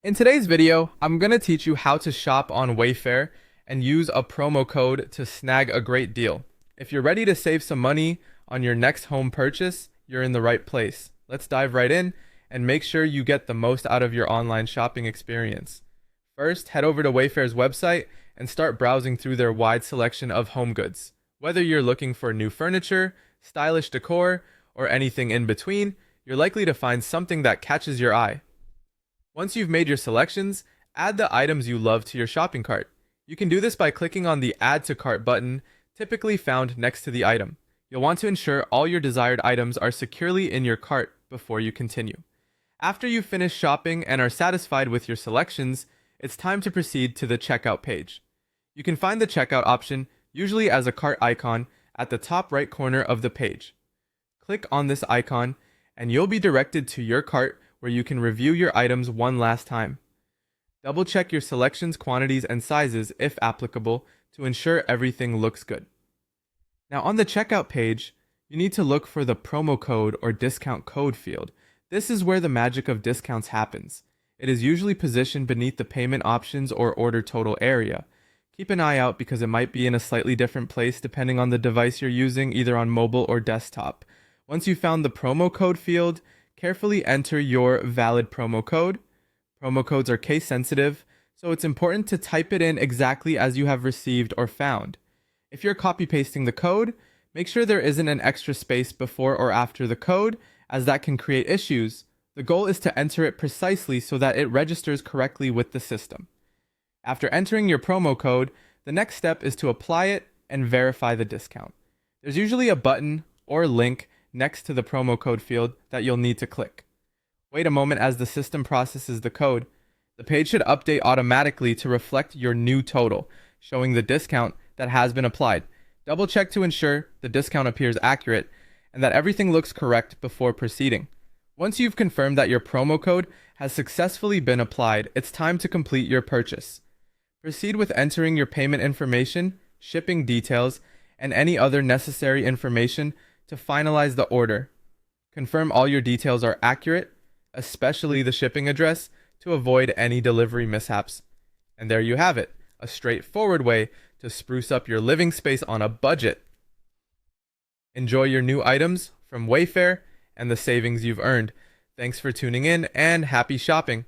In today's video, I'm going to teach you how to shop on Wayfair and use a promo code to snag a great deal. If you're ready to save some money on your next home purchase, you're in the right place. Let's dive right in and make sure you get the most out of your online shopping experience. First, head over to Wayfair's website and start browsing through their wide selection of home goods. Whether you're looking for new furniture, stylish decor, or anything in between, you're likely to find something that catches your eye. Once you've made your selections, add the items you love to your shopping cart. You can do this by clicking on the Add to Cart button, typically found next to the item. You'll want to ensure all your desired items are securely in your cart before you continue. After you've finished shopping and are satisfied with your selections, it's time to proceed to the checkout page. You can find the checkout option, usually as a cart icon, at the top right corner of the page. Click on this icon, and you'll be directed to your cart where you can review your items one last time. Double check your selections, quantities, and sizes, if applicable, to ensure everything looks good. Now on the checkout page, you need to look for the promo code or discount code field. This is where the magic of discounts happens. It is usually positioned beneath the payment options or order total area. Keep an eye out because it might be in a slightly different place depending on the device you're using, either on mobile or desktop. Once you've found the promo code field, carefully enter your valid promo code. Promo codes are case sensitive, so it's important to type it in exactly as you have received or found. If you're copy pasting the code, make sure there isn't an extra space before or after the code, as that can create issues. The goal is to enter it precisely so that it registers correctly with the system. After entering your promo code, the next step is to apply it and verify the discount. There's usually a button or link next to the promo code field that you'll need to click. Wait a moment as the system processes the code. The page should update automatically to reflect your new total, showing the discount that has been applied. Double check to ensure the discount appears accurate and that everything looks correct before proceeding. Once you've confirmed that your promo code has successfully been applied, it's time to complete your purchase. Proceed with entering your payment information, shipping details, and any other necessary information to finalize the order. Confirm all your details are accurate, especially the shipping address, to avoid any delivery mishaps. And there you have it, a straightforward way to spruce up your living space on a budget. Enjoy your new items from Wayfair and the savings you've earned. Thanks for tuning in and happy shopping.